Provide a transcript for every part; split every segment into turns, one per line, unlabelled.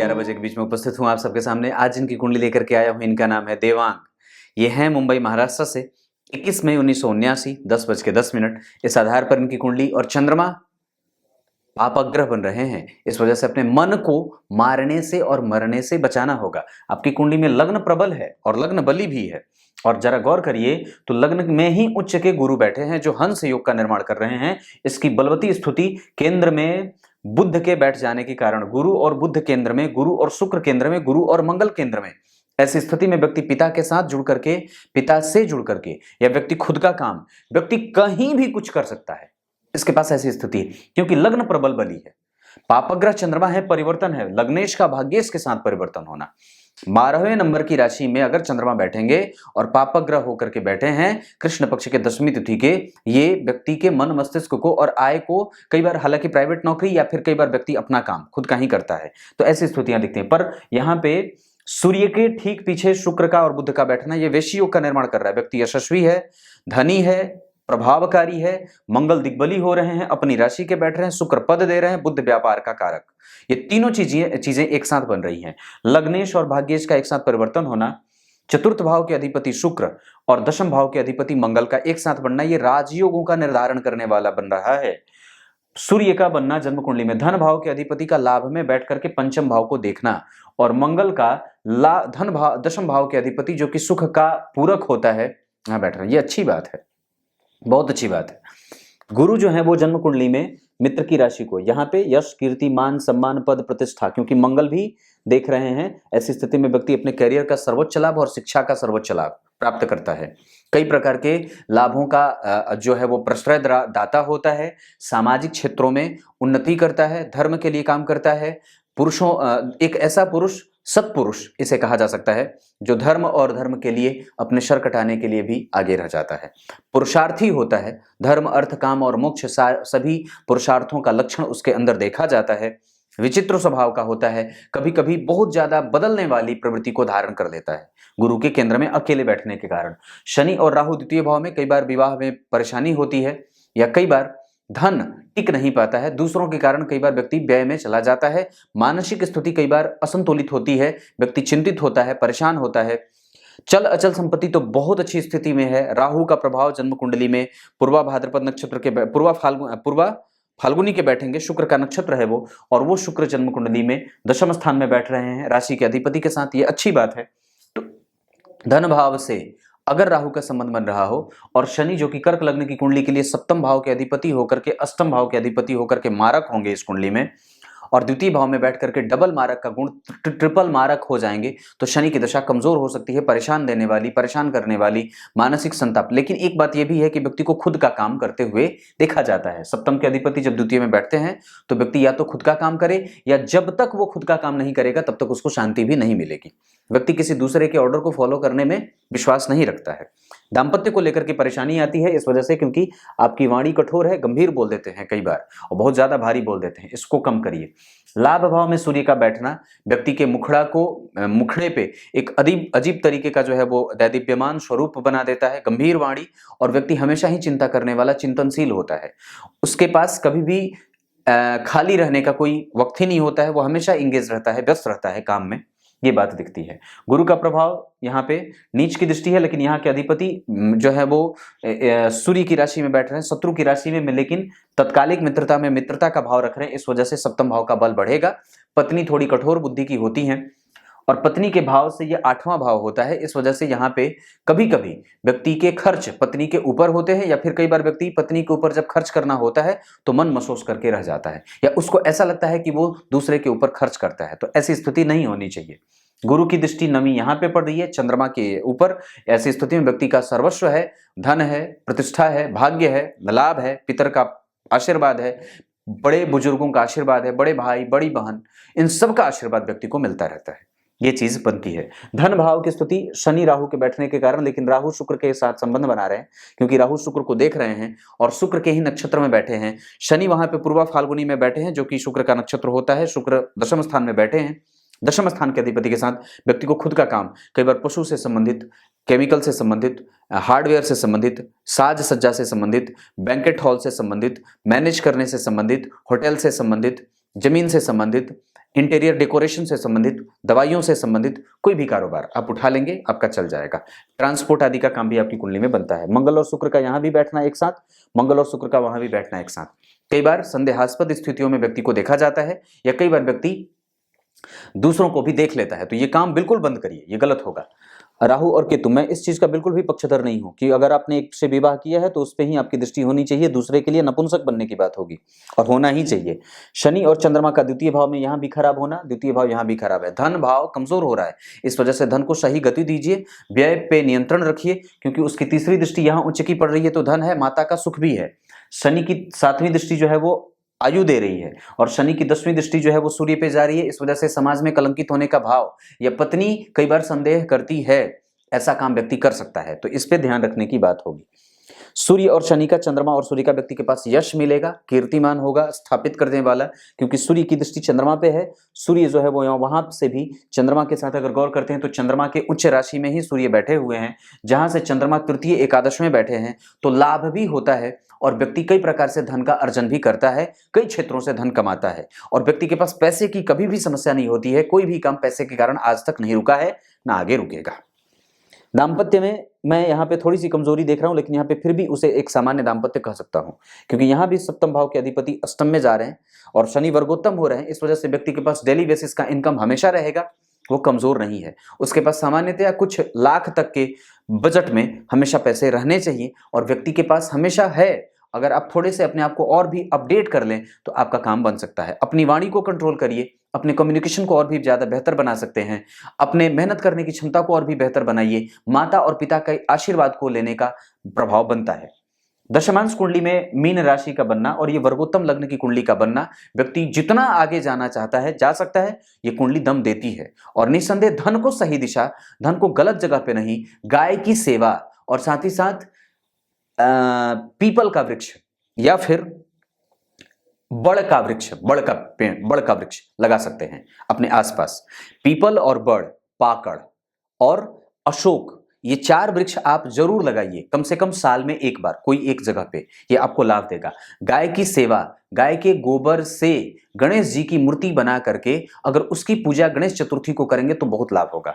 11 बजे के बीच में उपस्थित हूँ आप सबके सामने। आज इनकी कुंडली लेकर के आया हूँ, इनका नाम है देवांग। ये हैं मुंबई महाराष्ट्र से। 21 मई 1979 10:10 इस आधार पर इनकी कुंडली और चंद्रमा पापग्रह बन रहे हैं। इस वजह से अपने मन को मारने से और मरने से बचाना होगा। आपकी कुंडली में लग्न प्रबल है और लग्न बली भी है। और जरा गौर करिए तो लग्न में ही उच्च के गुरु बैठे हैं जो हंस योग का निर्माण कर रहे हैं। इसकी बलवती स्थिति केंद्र में बुध के बैठ जाने के कारण, गुरु और बुध केंद्र में, गुरु और शुक्र केंद्र में, गुरु और मंगल केंद्र में, ऐसी स्थिति में व्यक्ति पिता के साथ जुड़ करके, पिता से जुड़ करके, या व्यक्ति खुद का काम, व्यक्ति कहीं भी कुछ कर सकता है। इसके पास ऐसी स्थिति है क्योंकि लग्न प्रबल बली है। पापग्रह चंद्रमा है, परिवर्तन है, लग्नेश का भाग्येश के साथ परिवर्तन होना। 12वें नंबर की राशि में अगर चंद्रमा बैठेंगे और पापग्रह होकर के बैठे हैं कृष्ण पक्ष के 10वीं तिथि के, ये व्यक्ति के मन मस्तिष्क को और आय को, कई बार हालांकि प्राइवेट नौकरी या फिर कई बार व्यक्ति अपना काम खुद का ही करता है, तो ऐसी स्थितियां दिखती हैं। पर यहाँ पे सूर्य के ठीक पीछे शुक्र का और बुध का बैठना ये वैश्य योग का निर्माण कर रहा है। व्यक्ति यशस्वी है, धनी है, प्रभावकारी है, मंगल दिग्बली हो रहे हैं, अपनी राशि के बैठ रहे हैं, शुक्र पद दे रहे हैं, बुध व्यापार का कारक। ये तीनों चीजें एक साथ बन रही हैं। लग्नेश और भाग्येश का एक साथ परिवर्तन होना, चतुर्थ भाव के अधिपति शुक्र और दशम भाव के अधिपति मंगल का एक साथ बनना, ये राजयोगों का निर्धारण करने वाला बन रहा है। सूर्य का बनना जन्म कुंडली में, धन भाव के अधिपति का लाभ में बैठ करके पंचम भाव को देखना, और मंगल का धन भाव, दशम भाव के अधिपति जो कि सुख का पूरक होता है, यहां बैठ रहा है। ये अच्छी बात है, बहुत अच्छी बात है। गुरु जो है वो जन्म कुंडली में मित्र की राशि को, यहाँ पे यश, कीर्ति, मान, सम्मान, पद, प्रतिष्ठा, क्योंकि मंगल भी देख रहे हैं, ऐसी स्थिति में व्यक्ति अपने करियर का सर्वोच्च लाभ और शिक्षा का सर्वोच्च लाभ प्राप्त करता है। कई प्रकार के लाभों का जो है वो प्रश्रय दाता होता है, सामाजिक क्षेत्रों में उन्नति करता है, धर्म के लिए काम करता है। पुरुषों, एक ऐसा पुरुष, सत्पुरुष इसे कहा जा सकता है, जो धर्म और धर्म के लिए अपने सर कटाने के लिए भी आगे रह जाता है। पुरुषार्थी होता है, धर्म, अर्थ, काम और मोक्ष सभी पुरुषार्थों का लक्षण उसके अंदर देखा जाता है। विचित्र स्वभाव का होता है, कभी कभी बहुत ज्यादा बदलने वाली प्रवृत्ति को धारण कर लेता है गुरु के केंद्र में अकेले बैठने के कारण। शनि और राहु द्वितीय भाव में, कई बार विवाह में परेशानी होती है, या कई बार धन टिक नहीं पाता है, दूसरों के कारण कई बार व्यक्ति व्यय में चला जाता है। मानसिक स्थिति कई बार असंतुलित होती है, व्यक्ति चिंतित होता है, परेशान होता है। चल अचल संपत्ति तो बहुत अच्छी स्थिति में है। राहु का प्रभाव जन्म कुंडली में पूर्वा भाद्रपद नक्षत्र के, पूर्वा फाल्गुनी के बैठेंगे, शुक्र का नक्षत्र है वो, और वो शुक्र जन्म कुंडली में दशम स्थान में बैठ रहे हैं राशि के अधिपति के साथ, ये अच्छी बात है। तो धन भाव से अगर राहु का संबंध बन रहा हो, और शनि जो कि कर्क लग्न की कुंडली के लिए सप्तम भाव के अधिपति होकर के, अष्टम भाव के अधिपति होकर के मारक होंगे इस कुंडली में, और द्वितीय भाव में बैठ करके डबल मारक का गुण, ट्रिपल मारक हो जाएंगे, तो शनि की दशा कमजोर हो सकती है, परेशान देने वाली, परेशान करने वाली, मानसिक संताप। लेकिन एक बात यह भी है कि व्यक्ति को खुद का काम करते हुए देखा जाता है। सप्तम के अधिपति जब द्वितीय में बैठते हैं तो व्यक्ति या तो खुद का काम करे, या जब तक वो खुद का काम नहीं करेगा तब तक उसको शांति भी नहीं मिलेगी। व्यक्ति किसी दूसरे के ऑर्डर को फॉलो करने में विश्वास नहीं रखता है। दाम्पत्य को लेकर के परेशानी आती है इस वजह से, क्योंकि आपकी वाणी कठोर है, गंभीर बोल देते हैं कई बार, और बहुत ज्यादा भारी बोल देते हैं, इसको कम करिए। लाभ भाव में सूर्य का बैठना व्यक्ति के मुखड़े पे एक अजीब तरीके का जो है वो दैदीप्यमान स्वरूप बना देता है, गंभीर वाणी, और व्यक्ति हमेशा ही चिंता करने वाला, चिंतनशील होता है। उसके पास कभी भी खाली रहने का कोई वक्त ही नहीं होता है, वो हमेशा इंगेज रहता है, व्यस्त रहता है काम में, ये बात दिखती है। गुरु का प्रभाव यहाँ पे नीच की दृष्टि है, लेकिन यहाँ के अधिपति जो है वो सूर्य की राशि में बैठ रहे हैं, शत्रु की राशि में, लेकिन तत्कालिक मित्रता में मित्रता का भाव रख रहे हैं, इस वजह से सप्तम भाव का बल बढ़ेगा। पत्नी थोड़ी कठोर बुद्धि की होती हैं, और पत्नी के भाव से ये 8वां भाव होता है, इस वजह से यहाँ पे कभी कभी व्यक्ति के खर्च पत्नी के ऊपर होते हैं, या फिर कई बार व्यक्ति पत्नी के ऊपर जब खर्च करना होता है तो मन महसूस करके रह जाता है, या उसको ऐसा लगता है कि वो दूसरे के ऊपर खर्च करता है। तो ऐसी स्थिति नहीं होनी चाहिए। गुरु की दृष्टि नमी यहाँ पे पड़ रही है चंद्रमा के ऊपर। ऐसी स्थिति में व्यक्ति का सर्वस्व है, धन है, प्रतिष्ठा है, भाग्य है, लाभ है, पितर का आशीर्वाद है, बड़े बुजुर्गों का आशीर्वाद है, बड़े भाई, बड़ी बहन, इन सब का आशीर्वाद व्यक्ति को मिलता रहता है, ये चीज बनती है। धन भाव की स्थिति शनि राहु के बैठने के कारण, लेकिन राहु शुक्र के साथ संबंध बना रहे हैं, क्योंकि राहु शुक्र को देख रहे हैं और शुक्र के ही नक्षत्र में बैठे हैं। शनि वहां पे पूर्वा फाल्गुनी में बैठे हैं जो कि शुक्र का नक्षत्र होता है, शुक्र दशम स्थान में बैठे हैं। दशम स्थान के अधिपति के साथ व्यक्ति को खुद का काम, कई बार पशु से संबंधित, केमिकल से संबंधित, हार्डवेयर से संबंधित, साज सज्जा से संबंधित, बैंकेट हॉल से संबंधित, मैनेज करने से संबंधित, होटल से संबंधित, जमीन से संबंधित, इंटीरियर डेकोरेशन से संबंधित, दवाइयों से संबंधित कोई भी कारोबार आप उठा लेंगे, आपका चल जाएगा। ट्रांसपोर्ट आदि का काम भी आपकी कुंडली में बनता है। मंगल और शुक्र का यहाँ भी बैठना एक साथ, मंगल और शुक्र का वहां भी बैठना एक साथ। कई बार संदेहास्पद स्थितियों में व्यक्ति को देखा जाता है, या कई बार व्यक्ति दूसरों को भी देख लेता है, तो ये काम बिल्कुल बंद करिए, ये गलत होगा। राहु और केतु, मैं इस चीज का बिल्कुल भी पक्षधर नहीं हूं कि अगर आपने एक से विवाह किया है तो उस पे ही आपकी दृष्टि होनी चाहिए, दूसरे के लिए नपुंसक बनने की बात होगी, और होना ही चाहिए। शनि और चंद्रमा का द्वितीय भाव में यहां भी खराब होना, द्वितीय भाव यहां भी खराब है। धन भाव कमजोर हो रहा है, इस वजह से धन को सही गति दीजिए, व्यय पे नियंत्रण रखिए, क्योंकि उसकी तीसरी दृष्टि यहां उच्च की पड़ रही है, तो धन है, माता का सुख भी है। शनि की 7वीं दृष्टि जो है वो आयु दे रही है, और शनि की 10वीं दृष्टि जो है वो सूर्य पे जा रही है। इस वजह से समाज में कलंकित होने का भाव, या पत्नी कई बार संदेह करती है, ऐसा काम व्यक्ति कर सकता है, तो इस पे ध्यान रखने की बात होगी। सूर्य और शनि का, चंद्रमा और सूर्य का व्यक्ति के पास यश मिलेगा, कीर्तिमान होगा, स्थापित करने वाला, क्योंकि सूर्य की दृष्टि चंद्रमा पे है। सूर्य जो है वो वहां से भी चंद्रमा के साथ अगर गौर करते हैं तो चंद्रमा के उच्च राशि में ही सूर्य बैठे हुए हैं, जहां से चंद्रमा तृतीय एकादश में बैठे हैं, तो लाभ भी होता है, और व्यक्ति कई प्रकार से धन का अर्जन भी करता है, कई क्षेत्रों से धन कमाता है, और व्यक्ति के पास पैसे की कभी भी समस्या नहीं होती है। कोई भी काम पैसे के कारण आज तक नहीं रुका है, ना आगे रुकेगा। दाम्पत्य में मैं यहाँ पे थोड़ी सी कमजोरी देख रहा हूं, लेकिन यहाँ पे फिर भी उसे एक सामान्य दाम्पत्य कह सकता हूं, क्योंकि यहाँ भी सप्तम भाव के अधिपति अष्टम में जा रहे हैं और शनि वर्गोत्तम हो रहे हैं। इस वजह से व्यक्ति के पास डेली बेसिस का इनकम हमेशा रहेगा, वो कमजोर नहीं है। उसके पास सामान्यतया कुछ लाख तक के बजट में हमेशा पैसे रहने चाहिए, और व्यक्ति के पास हमेशा है। अगर आप थोड़े से अपने आप को और भी अपडेट कर लें तो आपका काम बन सकता है। अपनी वाणी को कंट्रोल करिए, अपने कम्युनिकेशन को और भी ज्यादा बेहतर बना सकते हैं, अपने मेहनत करने की क्षमता को और भी बेहतर बनाइए। माता और पिता के आशीर्वाद को लेने का प्रभाव बनता है। दशमांश कुंडली में मीन राशि का बनना और ये वर्गोत्तम लग्न की कुंडली का बनना, व्यक्ति जितना आगे जाना चाहता है जा सकता है। ये कुंडली दम देती है, और निस्संदेह धन को सही दिशा, धन को गलत जगह पे नहीं, गाय की सेवा, और साथ ही साथ पीपल का वृक्ष या फिर बड़ का वृक्ष, बड़ का पेड़, बड़ का वृक्ष लगा सकते हैं अपने आसपास। पीपल और बड़, पाकड़ और अशोक, ये 4 वृक्ष आप जरूर लगाइए, कम से कम साल में एक बार कोई एक जगह पे, ये आपको लाभ देगा। गाय की सेवा, गाय के गोबर से गणेश जी की मूर्ति बना करके अगर उसकी पूजा गणेश चतुर्थी को करेंगे तो बहुत लाभ होगा।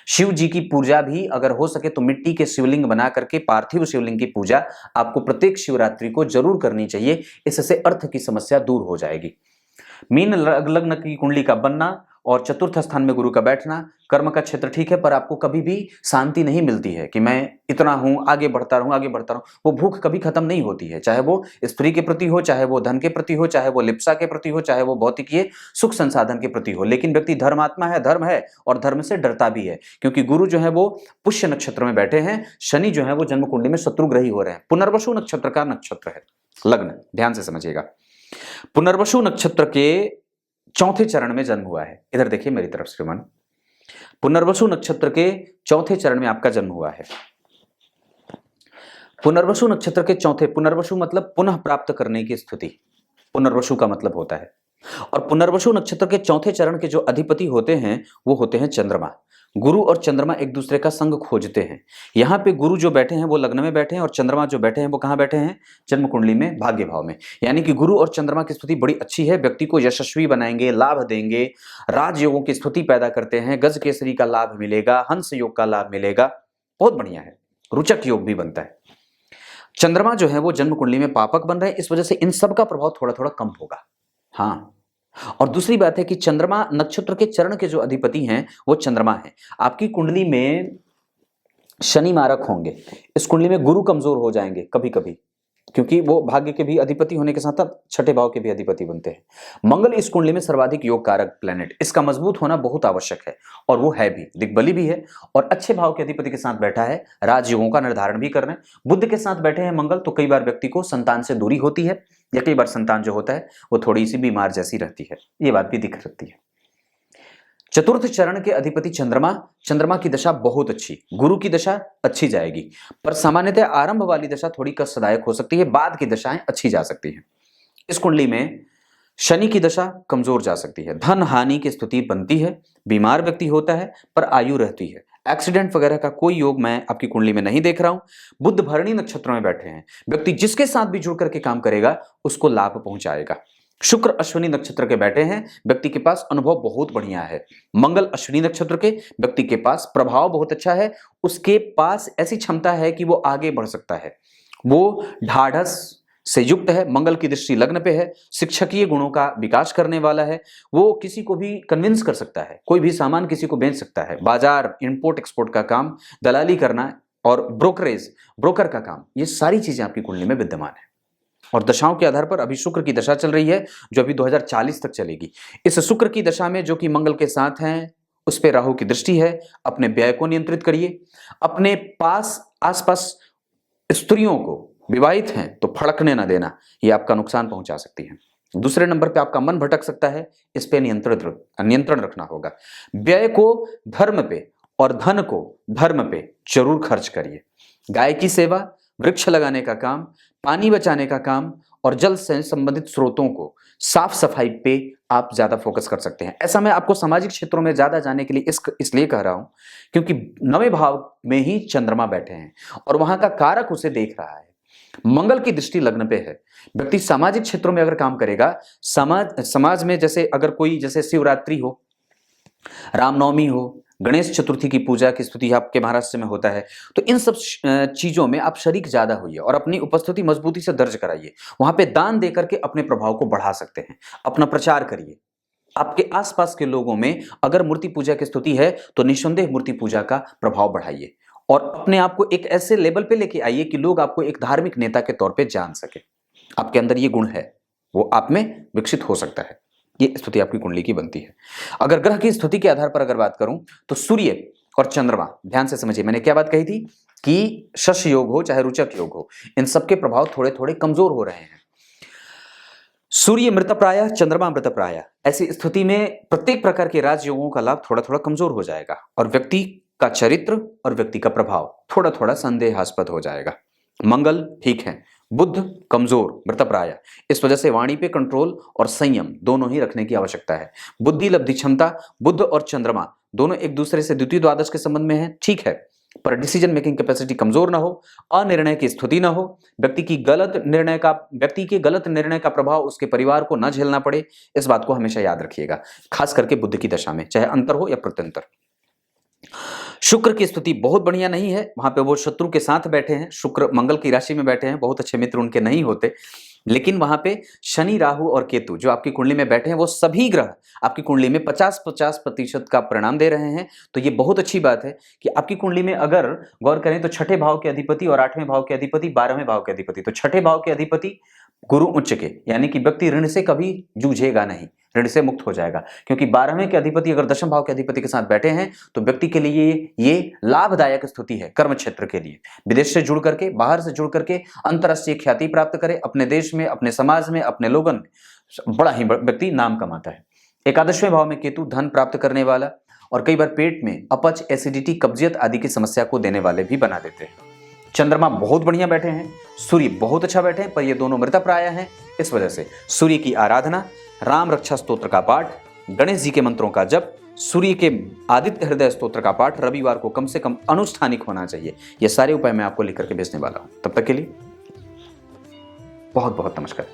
शिव जी की पूजा भी अगर हो सके तो मिट्टी के शिवलिंग बना करके, पार्थिव शिवलिंग की पूजा आपको प्रत्येक शिवरात्रि को जरूर करनी चाहिए, इससे अर्थ की समस्या दूर हो जाएगी। मीन लग्न की कुंडली का बनना और चतुर्थ स्थान में गुरु का बैठना, कर्म का क्षेत्र ठीक है, पर आपको कभी भी शांति नहीं मिलती है कि मैं इतना हूं, आगे बढ़ता रहूं, आगे बढ़ता रहूं। वो भूख कभी खत्म नहीं होती है, चाहे वो स्त्री के प्रति हो, चाहे वो धन के प्रति हो, चाहे वो लिप्सा के प्रति हो, चाहे वो भौतिकीय सुख संसाधन के प्रति हो। लेकिन व्यक्ति धर्मात्मा है, धर्म है, और धर्म से डरता भी है, क्योंकि गुरु जो है वो पुष्य नक्षत्र में बैठे हैं, शनि जो है वो जन्म कुंडली में शत्रुग्रही हो रहे हैं। पुनर्वसु नक्षत्र का नक्षत्र है लग्न, ध्यान से समझिएगा। पुनर्वसु नक्षत्र के चौथे चरण में जन्म हुआ है। इधर देखिए मेरी तरफ श्रीमान, पुनर्वसु नक्षत्र के चौथे चरण में आपका जन्म हुआ है। पुनर्वसु नक्षत्र के चौथे, पुनर्वसु मतलब पुनः प्राप्त करने की स्थिति, पुनर्वसु का मतलब होता है। और पुनर्वसु नक्षत्र के चौथे चरण के जो अधिपति होते हैं वो होते हैं चंद्रमा। गुरु और चंद्रमा एक दूसरे का संग खोजते हैं। यहाँ पे गुरु जो बैठे हैं वो लग्न में बैठे हैं, और चंद्रमा जो बैठे हैं वो कहाँ बैठे हैं? जन्म कुंडली में, भाग्य भाव में। यानी कि गुरु और चंद्रमा की स्थिति बड़ी अच्छी है, व्यक्ति को यशस्वी बनाएंगे, लाभ देंगे, राजयोगों की स्थिति पैदा करते हैं, गज केसरी का लाभ मिलेगा, हंस योग का लाभ मिलेगा, बहुत बढ़िया है, रुचक योग भी बनता है। चंद्रमा जो है वो जन्म कुंडली में पापक बन रहे हैं, इस वजह से इन सब का प्रभाव थोड़ा थोड़ा कम होगा। हाँ, और दूसरी बात है कि चंद्रमा नक्षत्र के चरण के जो अधिपति हैं वो चंद्रमा है। आपकी कुंडली में शनि मारक होंगे, इस कुंडली में गुरु कमजोर हो जाएंगे कभी कभी, क्योंकि वो भाग्य के भी अधिपति होने के साथ साथ छठे भाव के भी अधिपति बनते हैं। मंगल इस कुंडली में सर्वाधिक योग कारक प्लेनेट, इसका मजबूत होना बहुत आवश्यक है, और वो है भी, दिग्बली भी है, और अच्छे भाव के अधिपति के साथ बैठा है, राजयोगों का निर्धारण भी कर रहे हैं। बुध के साथ बैठे हैं मंगल, तो कई बार व्यक्ति को संतान से दूरी होती है, या कई बार संतान जो होता है वो थोड़ी सी बीमार जैसी रहती है, ये बात भी दिख सकती है। चतुर्थ चरण के अधिपति चंद्रमा, चंद्रमा की दशा बहुत अच्छी, गुरु की दशा अच्छी जाएगी, पर सामान्यतः आरंभ वाली दशा थोड़ी कष्टदायक हो सकती है, बाद की दशाएं अच्छी जा सकती हैं। इस कुंडली में शनि की दशा कमजोर जा सकती है, धन हानि की स्थिति बनती है, बीमार व्यक्ति होता है पर आयु रहती है। एक्सीडेंट वगैरह का कोई योग मैं आपकी कुंडली में नहीं देख रहा हूं। बुध भरणी नक्षत्र में बैठे हैं, व्यक्ति जिसके साथ भी जुड़ करके काम करेगा उसको लाभ पहुंचाएगा। शुक्र अश्विनी नक्षत्र के बैठे हैं, व्यक्ति के पास अनुभव बहुत बढ़िया है। मंगल अश्विनी नक्षत्र के, व्यक्ति के पास प्रभाव बहुत अच्छा है, उसके पास ऐसी क्षमता है कि वो आगे बढ़ सकता है, वो ढाढ़स से युक्त है। मंगल की दृष्टि लग्न पे है, शिक्षकीय गुणों का विकास करने वाला है, वो किसी को भी कन्विंस कर सकता है, कोई भी सामान किसी को बेच सकता है, बाजार इंपोर्ट एक्सपोर्ट का काम, दलाली करना और ब्रोकर का काम, ये सारी चीजें आपकी कुंडली में विद्यमान है। और दशाओं के आधार पर अभी शुक्र की दशा चल रही है जो अभी 2040 तक चलेगी। इस शुक्र की दशा में जो कि मंगल के साथ हैं, उस पे राहु की दृष्टि है। अपने व्यय को नियंत्रित करिए, अपने पास आसपास स्त्रियों को, विवाहित हैं तो फड़कने ना देना, ये आपका नुकसान पहुंचा सकती है। दूसरे नंबर पे आपका मन भटक सकता है, इस पे नियंत्रण रखना होगा। व्यय को धर्म पे और धन को धर्म पे जरूर खर्च करिए। गाय की सेवा, वृक्ष लगाने का काम, पानी बचाने का काम और जल से संबंधित स्रोतों को साफ सफाई पे आप ज्यादा फोकस कर सकते हैं। ऐसा मैं आपको सामाजिक क्षेत्रों में ज्यादा जाने के लिए इसलिए कह रहा हूं क्योंकि 9वें भाव में ही चंद्रमा बैठे हैं और वहां का कारक उसे देख रहा है। मंगल की दृष्टि लग्न पे है। व्यक्ति सामाजिक क्षेत्रों में अगर काम करेगा, समाज में जैसे अगर कोई, जैसे शिवरात्रि हो, रामनवमी हो, गणेश चतुर्थी की पूजा की स्तुति आपके महाराष्ट्र में होता है, तो इन सब चीजों में आप शरीक ज्यादा होइए और अपनी उपस्थिति मजबूती से दर्ज कराइए। वहां पे दान देकर के अपने प्रभाव को बढ़ा सकते हैं, अपना प्रचार करिए। आपके आसपास के लोगों में अगर मूर्ति पूजा की स्तुति है तो निस्संदेह मूर्ति पूजा का प्रभाव बढ़ाइए और अपने आप को एक ऐसे लेवल पे लेके आइए कि लोग आपको एक धार्मिक नेता के तौर पे जान सके। आपके अंदर ये गुण है, वो आप में विकसित हो सकता है। ये स्थिति आपकी कुंडली की बनती है। अगर ग्रह की स्थिति के आधार पर अगर बात करूं तो सूर्य और चंद्रमा, ध्यान से समझिए मैंने क्या बात कही थी कि शश योग हो चाहे रुचक योग हो, इन सबके प्रभाव थोड़े थोड़े कमजोर हो रहे हैं। सूर्य मृतप्राय, चंद्रमा मृतप्राय, ऐसी स्थिति में प्रत्येक प्रकार के राजयोगों का लाभ थोड़ा थोड़ा कमजोर हो जाएगा और व्यक्ति का चरित्र और व्यक्ति का प्रभाव थोड़ा थोड़ा संदेहास्पद हो जाएगा। मंगल ठीक है, बुध कमजोर मृतप्राय, इस वजह से वाणी पे कंट्रोल और संयम दोनों ही रखने की आवश्यकता है। बुद्धि लब्धि क्षमता, बुध और चंद्रमा दोनों एक दूसरे से द्वितीय द्वादश के संबंध में है, ठीक है, पर डिसीजन मेकिंग कैपेसिटी कमजोर ना हो, अनिर्णय की स्थिति ना हो, व्यक्ति के गलत निर्णय का प्रभाव उसके परिवार को न झेलना पड़े, इस बात को हमेशा याद रखिएगा, खास करके बुध की दशा में, चाहे अंतर हो या प्रत्यंतर। शुक्र की स्थिति बहुत बढ़िया नहीं है, वहां पे वो शत्रु के साथ बैठे हैं, शुक्र मंगल की राशि में बैठे हैं, बहुत अच्छे मित्र उनके नहीं होते, लेकिन वहां पे शनि, राहु और केतु जो आपकी कुंडली में बैठे हैं, वो सभी ग्रह आपकी कुंडली में 50-50% का परिणाम दे रहे हैं। तो ये बहुत अच्छी बात है कि आपकी कुंडली में अगर गौर करें तो 6ठे भाव के अधिपति और 8वें भाव के अधिपति, 12वें भाव के अधिपति, तो 6ठे भाव के अधिपति गुरु उच्च के, यानी कि व्यक्ति ऋण से कभी जूझेगा नहीं, ऋण से मुक्त हो जाएगा, क्योंकि 12वें के अधिपति अगर 10वें भाव के अधिपति के साथ बैठे हैं तो व्यक्ति के लिए ये लाभदायक स्थिति है। कर्म क्षेत्र के लिए विदेश से जुड़ करके, बाहर से जुड़ करके अंतरराष्ट्रीय ख्याति प्राप्त करे, अपने देश में, अपने समाज में, अपने लोगन में बड़ा ही व्यक्ति नाम कमाता है। 11वें भाव में केतु धन प्राप्त करने वाला और कई बार पेट में अपच, एसिडिटी, कब्जियत आदि की समस्या को देने वाले भी बना देते हैं। चंद्रमा बहुत बढ़िया बैठे हैं, सूर्य बहुत अच्छा बैठे हैं, पर ये दोनों मृतप्राय हैं। इस वजह से सूर्य की आराधना, राम रक्षा स्तोत्र का पाठ, गणेश जी के मंत्रों का जप, सूर्य के आदित्य हृदय स्तोत्र का पाठ रविवार को कम से कम अनुष्ठानिक होना चाहिए। ये सारे उपाय मैं आपको लिख करके भेजने वाला हूं। तब तक के लिए बहुत बहुत नमस्कार।